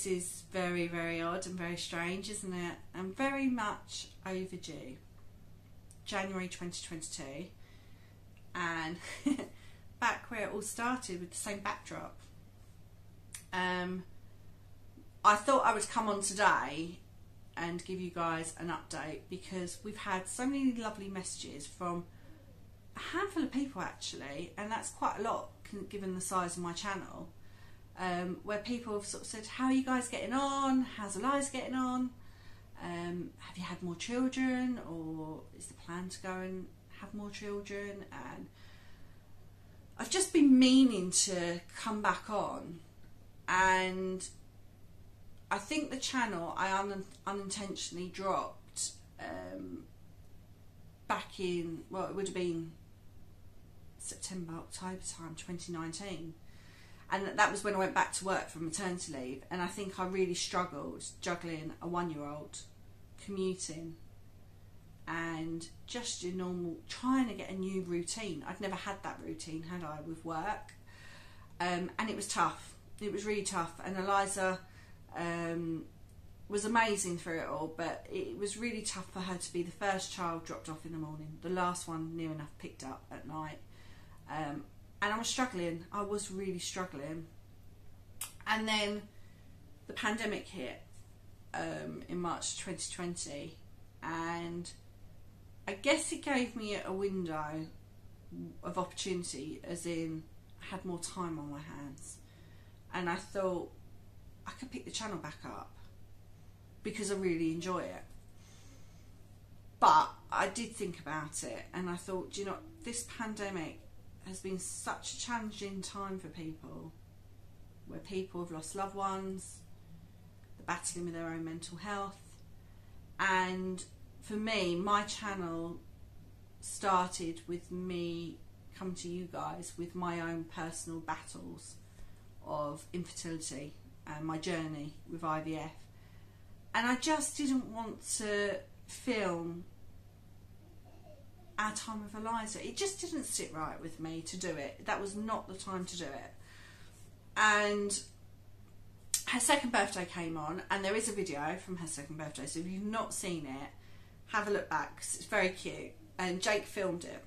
this is very, very odd and very strange, isn't it? And very much overdue. January 2022, and back where it all started with the same backdrop. I thought I would come on today and give you guys an update, because we've had so many lovely messages from a handful of people actually, and that's quite a lot given the size of my channel, where people have sort of said, how are you guys getting on? How's Eliza getting on? Have you had more children, or is the plan to go and have more children? And I've just been meaning to come back on, and I think the channel I unintentionally dropped back in, well, it would have been September, October time 2019, and that was when I went back to work from maternity leave, and I think I really struggled juggling a 1-year-old, commuting, and just your normal, trying to get a new routine. I'd never had that routine, had I, with work, and it was tough. It was really tough, and Eliza was amazing through it all, but it was really tough for her to be the first child dropped off in the morning, the last one near enough picked up at night, and I was struggling. I was really struggling. And then the pandemic hit in March 2020, and I guess it gave me a window of opportunity, as in I had more time on my hands, and I thought I could pick the channel back up because I really enjoy it. But I did think about it, and I thought, do you know, this pandemic has been such a challenging time for people, where people have lost loved ones, they're battling with their own mental health, and for me, my channel started with me coming to you guys with my own personal battles of infertility and my journey with IVF, and I just didn't want to film our time with Eliza. It just didn't sit right with me to do it. That was not the time to do it. And her second birthday came on, and there is a video from her second birthday, so if you've not seen it, have a look back, because it's very cute, and Jake filmed it,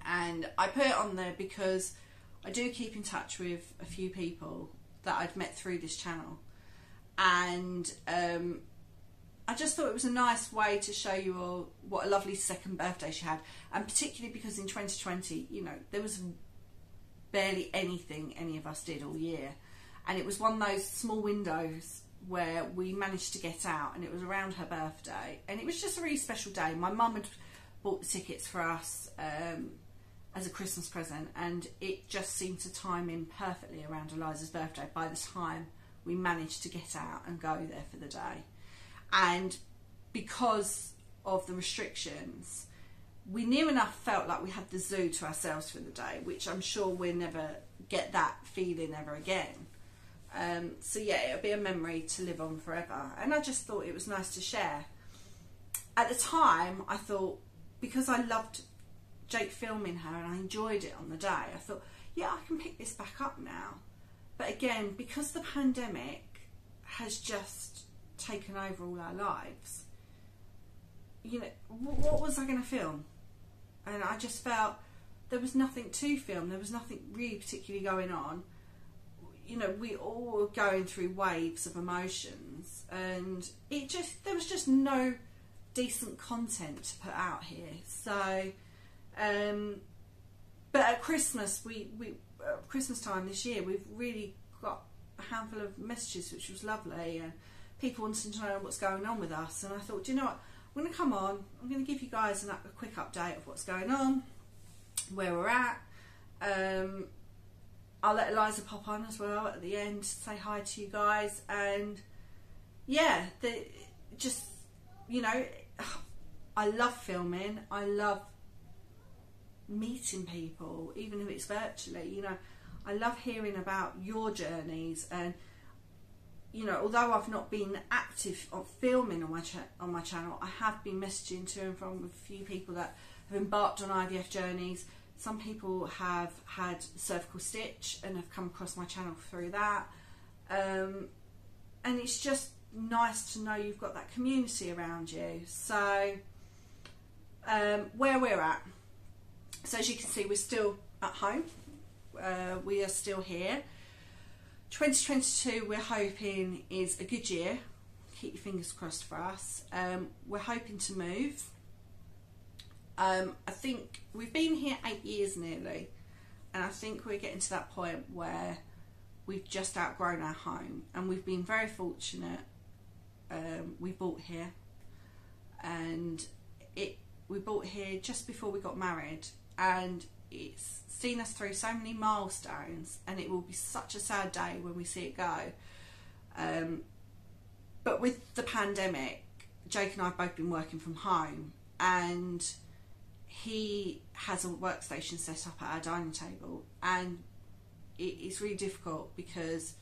and I put it on there because I do keep in touch with a few people that I'd met through this channel, and I just thought it was a nice way to show you all what a lovely second birthday she had, and particularly because in 2020, you know, there was barely anything any of us did all year, and it was one of those small windows where we managed to get out, and it was around her birthday, and it was just a really special day. My mum had bought the tickets for us as a Christmas present, and it just seemed to time in perfectly around Eliza's birthday by the time we managed to get out and go there for the day. And because of the restrictions, we near enough felt like we had the zoo to ourselves for the day, which I'm sure we'll never get that feeling ever again. So yeah, it'll be a memory to live on forever, and I just thought it was nice to share. At the time, I thought, because I loved Jake filming her and I enjoyed it on the day, I thought, yeah, I can pick this back up now. But again, because the pandemic has just taken over all our lives, you know, what was I going to film? And I just felt there was nothing to film. There was nothing really particularly going on. You know, we all were going through waves of emotions, and there was just no decent content to put out here. So but at Christmas, Christmas time this year, we've really got a handful of messages, which was lovely, and people wanting to know what's going on with us. And I thought, do you know what, I'm going to come on, I'm going to give you guys a quick update of what's going on, where we're at. I'll let Eliza pop on as well at the end, say hi to you guys, and yeah, just, you know, I love filming, I love meeting people, even if it's virtually. You know, I love hearing about your journeys, and you know, although I've not been active on filming on my channel, I have been messaging to and from a few people that have embarked on IVF journeys. Some people have had cervical stitch and have come across my channel through that. and it's just nice to know you've got that community around you. So where we're at, so as you can see, we're still at home. We are still here. 2022 we're hoping is a good year. Keep your fingers crossed for us. We're hoping to move. I think we've been here 8 years nearly, and I think we're getting to that point where we've just outgrown our home, and we've been very fortunate. We bought here, and we bought here just before we got married, and it's seen us through so many milestones, and it will be such a sad day when we see it go. But with the pandemic, Jake and I have both been working from home, and he has a workstation set up at our dining table, and it's really difficult because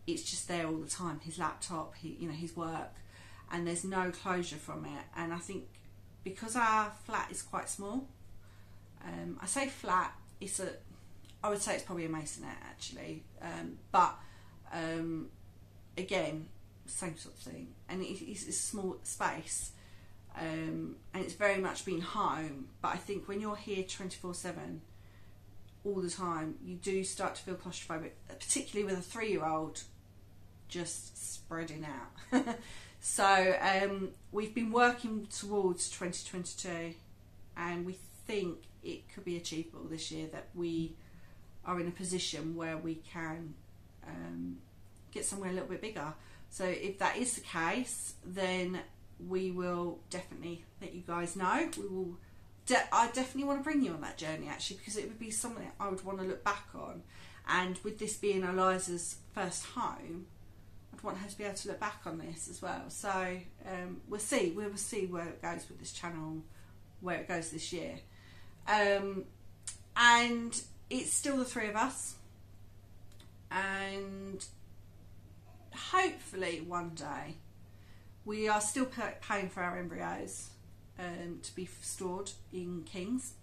it's just there all the time. His laptop, his work, and there's no closure from it. And I think because our flat is quite small, I say flat, I would say it's probably a masonette actually, but again, same sort of thing, and it's a small space, and it's very much been home. But I think when you're here 24/7 all the time, you do start to feel claustrophobic, particularly with a 3-year-old just spreading out. So we've been working towards 2022, and we think it could be achievable this year, that we are in a position where we can get somewhere a little bit bigger. So if that is the case, then we will definitely let you guys know. I definitely want to bring you on that journey actually, because it would be something I would want to look back on, and with this being Eliza's first home, I'd want her to be able to look back on this as well. So we'll see where it goes with this channel, where it goes this year. And it's still the 3 of us, and hopefully one day we are still paying for our embryos to be stored in Kings,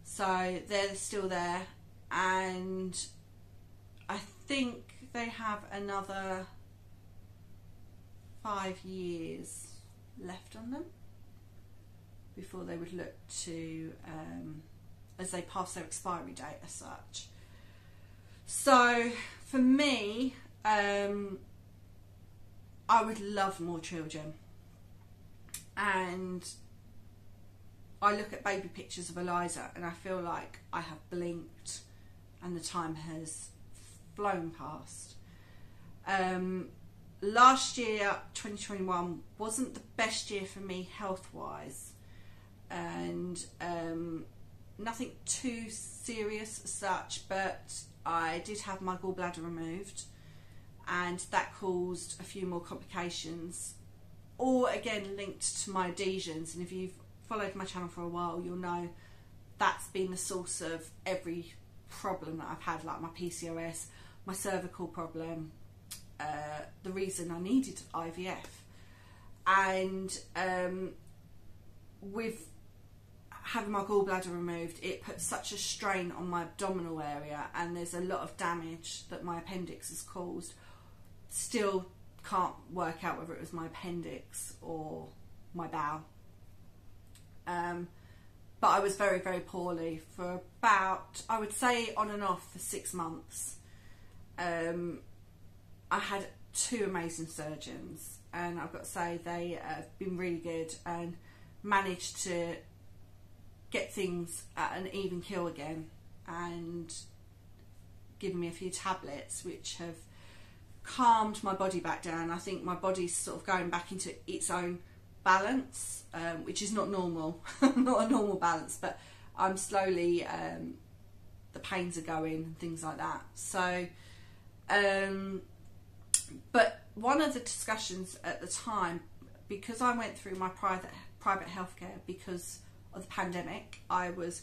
so they're still there, and I think they have another 5 years left on them before they would look to, as they pass their expiry date as such. So for me, I would love more children, and I look at baby pictures of Eliza and I feel like I have blinked and the time has flown past. Last year, 2021, wasn't the best year for me health-wise, and nothing too serious as such, but I did have my gallbladder removed, and that caused a few more complications, all again linked to my adhesions. And if you've followed my channel for a while, you'll know that's been the source of every problem that I've had, like my PCOS, my cervical problem, the reason I needed IVF. And with having my gallbladder removed, it put such a strain on my abdominal area, and there's a lot of damage that my appendix has caused. Still can't work out whether it was my appendix or my bowel. But I was very, very poorly for about, I would say on and off, for 6 months. I had 2 amazing surgeons, and I've got to say they have been really good and managed to get things at an even keel again, and given me a few tablets which have calmed my body back down. I think my body's sort of going back into its own balance, which is not normal, not a normal balance, but I'm slowly, the pains are going and things like that. So, but one of the discussions at the time, because I went through my private healthcare because of the pandemic, I was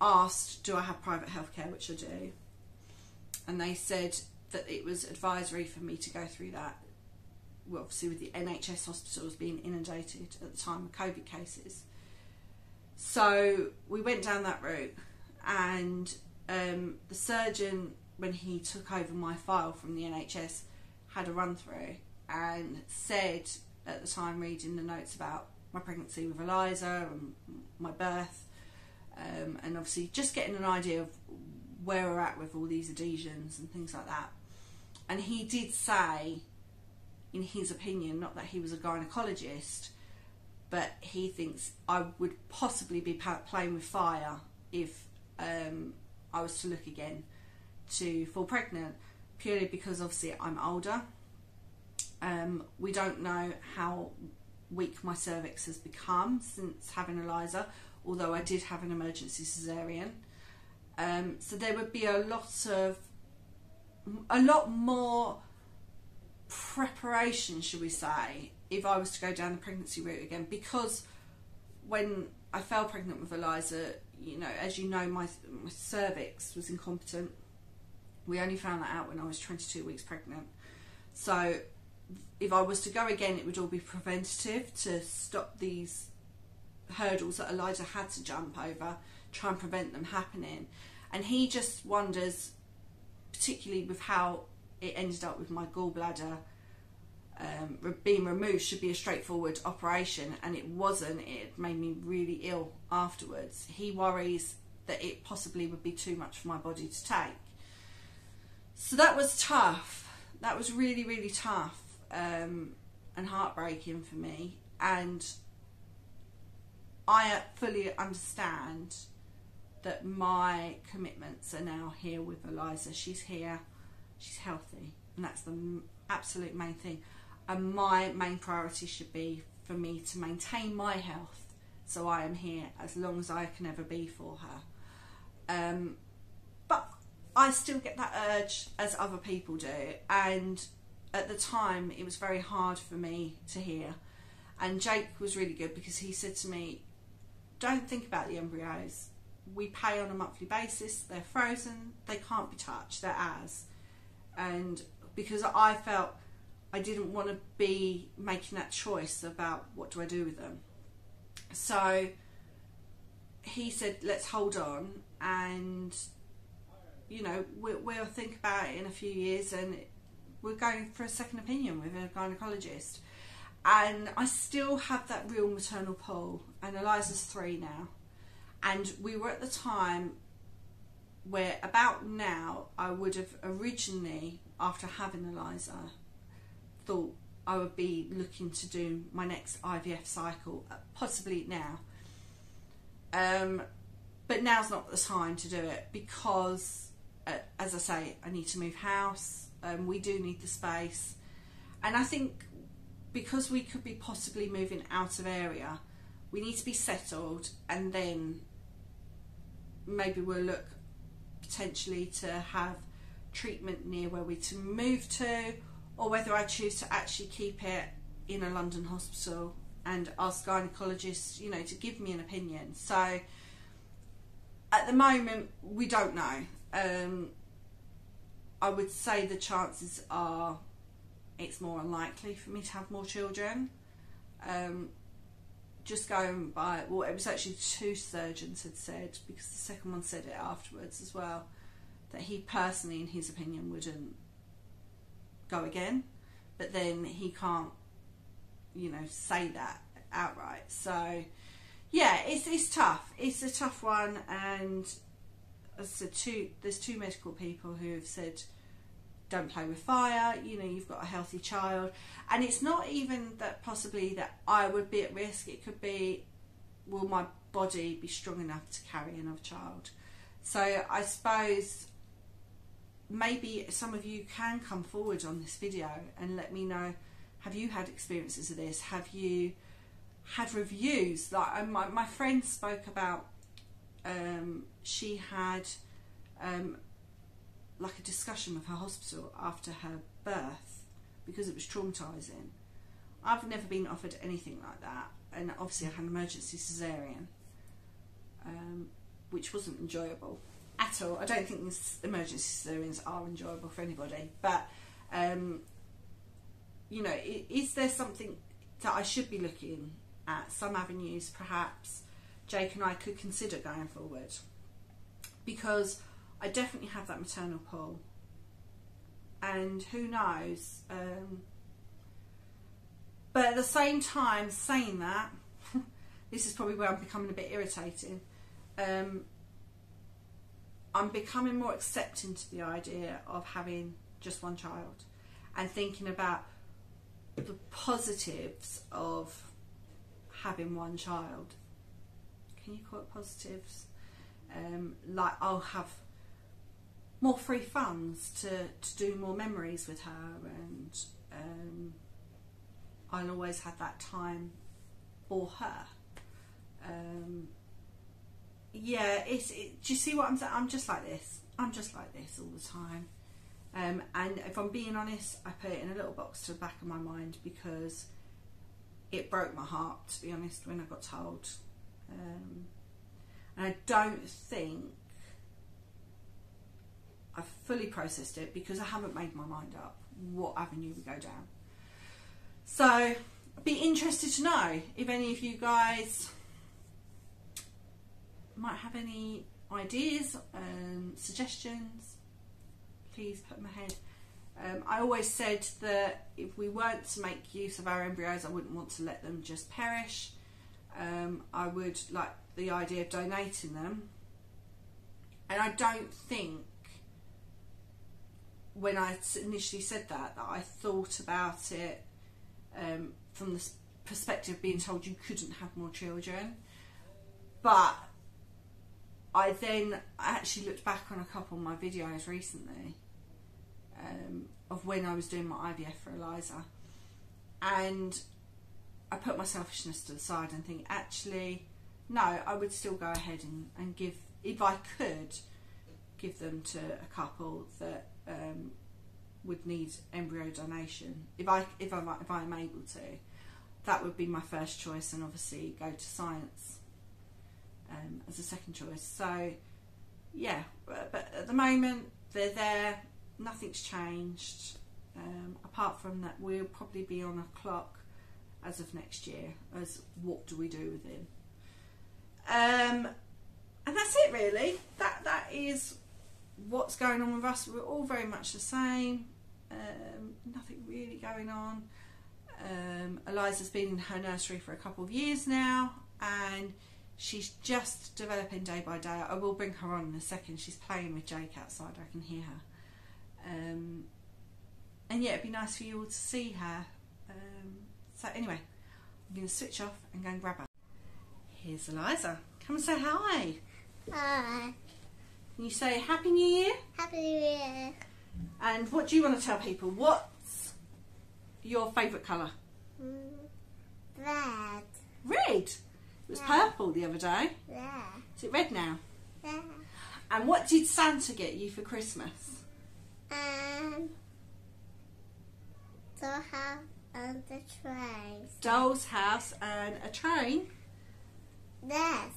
asked, do I have private healthcare, which I do, and they said that it was advisory for me to go through that. Well, obviously with the NHS hospitals being inundated at the time of COVID cases. So we went down that route, and the surgeon, when he took over my file from the NHS, had a run through and said at the time, reading the notes about my pregnancy with Eliza and my birth, and obviously just getting an idea of where we're at with all these adhesions and things like that. And he did say, in his opinion, not that he was a gynaecologist, but he thinks I would possibly be playing with fire if I was to look again to fall pregnant, purely because obviously I'm older. We don't know how weak my cervix has become since having Eliza, although I did have an emergency cesarean. So there would be a lot more preparation, should we say, if I was to go down the pregnancy route again, because when I fell pregnant with Eliza, you know, as you know, my cervix was incompetent. We only found that out when I was 22 weeks pregnant. So if I was to go again, it would all be preventative to stop these hurdles that Eliza had to jump over, try and prevent them happening. And he just wonders, particularly with how it ended up with my gallbladder being removed, should be a straightforward operation, and it wasn't. It made me really ill afterwards. He worries that it possibly would be too much for my body to take. So that was tough. That was really, really tough and heartbreaking for me. And I fully understand that my commitments are now here with Eliza. She's here, she's healthy, and that's the absolute main thing. And my main priority should be for me to maintain my health, so I am here as long as I can ever be for her. But I still get that urge, as other people do, and at the time it was very hard for me to hear. And Jake was really good, because he said to me, don't think about the embryos. We pay on a monthly basis, they're frozen, they can't be touched, they're ours. And because I felt I didn't want to be making that choice about what do I do with them. So he said, let's hold on, and you know, we'll think about it in a few years, and we're going for a second opinion with a gynaecologist. And I still have that real maternal pull, and Eliza's 3 now. And we were at the time where, about now, I would have originally, after having Eliza, thought I would be looking to do my next IVF cycle, possibly now. But now's not the time to do it, because, as I say, I need to move house. We do need the space. And I think because we could be possibly moving out of area, we need to be settled, and then maybe we'll look potentially to have treatment near where we to move to, or whether I choose to actually keep it in a London hospital and ask gynecologists, you know, to give me an opinion. So at the moment, we don't know. I would say the chances are it's more unlikely for me to have more children. Just going by, well, it was actually 2 surgeons had said, because the second one said it afterwards as well, that he personally, in his opinion, wouldn't go again. But then he can't, you know, say that outright. So yeah, it's tough. It's a tough one. And as I said, there's 2 medical people who have said, don't play with fire, you know, you've got a healthy child. And it's not even that possibly that I would be at risk. It could be, will my body be strong enough to carry another child? So I suppose maybe some of you can come forward on this video and let me know, have you had experiences of this? Have you had reviews? Like my friend spoke about, she had like a discussion with her hospital after her birth because it was traumatising. I've never been offered anything like that, and obviously I had an emergency cesarean, which wasn't enjoyable at all. I don't think emergency cesareans are enjoyable for anybody, but you know, is there something that I should be looking at, some avenues perhaps Jake and I could consider going forward? Because I definitely have that maternal pull, and who knows. But at the same time, saying that, this is probably where I'm becoming a bit irritating. I'm becoming more accepting to the idea of having just one child and thinking about the positives of having one child. Can you call it positives? Like I'll have more free funds to do more memories with her, and I'll always have that time for her. Yeah, do you see what I'm saying? I'm just like this. I'm just like this all the time. And if I'm being honest, I put it in a little box to the back of my mind because it broke my heart, to be honest, when I got told. And I don't think I've fully processed it because I haven't made my mind up what avenue we go down. So I'd be interested to know if any of you guys might have any ideas and suggestions. Please put them ahead. I always said that if we weren't to make use of our embryos, I wouldn't want to let them just perish. I would like the idea of donating them. And I don't think when I initially said that I thought about it from the perspective of being told you couldn't have more children. But I actually looked back on a couple of my videos recently of when I was doing my IVF for Eliza, and I put my selfishness to the side and think, actually, no, I would still go ahead and give, if I could, give them to a couple that would need embryo donation. If I'm able to, that would be my first choice, and obviously go to science as a second choice. So yeah, but at the moment they're there, nothing's changed, apart from that we'll probably be on a clock as of next year as what do we do with him. And that's it really. That is what's going on with us. We're all very much the same. Nothing really going on. Eliza's been in her nursery for a couple of years now, and she's just developing day by day. I will bring her on in a second. She's playing with Jake outside. I can hear her. And yeah, it'd be nice for you all to see her. So anyway, I'm going to switch off and go and grab her. Here's Eliza. Come and say hi. Hi. Can you say Happy New Year? Happy New Year. And what do you want to tell people? What's your favourite colour? Red. Red? It was purple the other day. Yeah. Is it red now? Yeah. And what did Santa get you for Christmas? The house and the train. Doll's house and a train? Yes.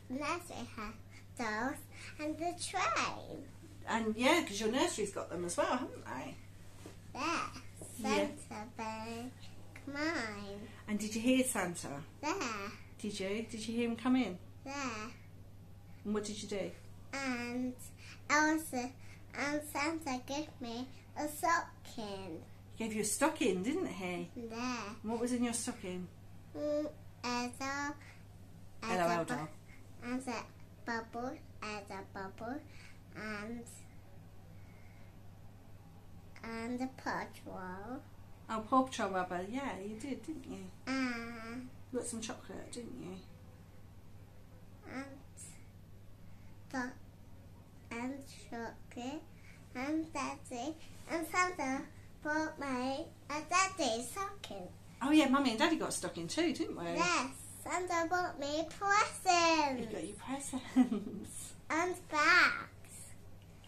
Yes, we have dolls and the train. And yeah, because your nursery's got them as well, haven't they? Yes. Santa Bear, come on. And did you hear Santa? There. Did you? Did you hear him come in? There. And what did you do? And Elsa and Santa gave me a stocking. He gave you a stocking, didn't he? There. And what was in your stocking? Elsa. LOL doll. And a bubble, and the patrol. Oh, Paw Patrol rubber. Yeah, you did, didn't you? You got some chocolate, didn't you? And chocolate, and Daddy, and Santa bought me a Daddy stocking. Oh yeah, Mummy and Daddy got a stocking too, didn't we? Yes, Santa bought me He presents. got you presents. And bags.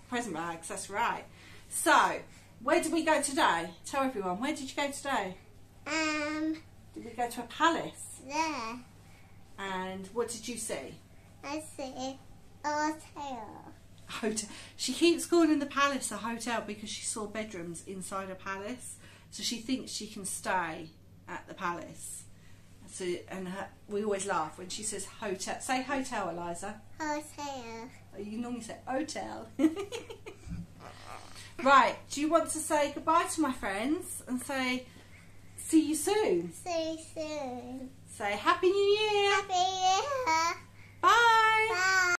Present bags, that's right. So, where did we go today? Tell everyone, where did you go today? Did we go to a palace? There. And what did you see? I see a hotel. Hotel. She keeps calling the palace a hotel because she saw bedrooms inside a palace, so she thinks she can stay at the palace. So, and we always laugh when she says hotel. Say hotel, Eliza. Hotel. You normally say hotel. Right, do you want to say goodbye to my friends and say see you soon? See you soon. Say Happy New Year! Happy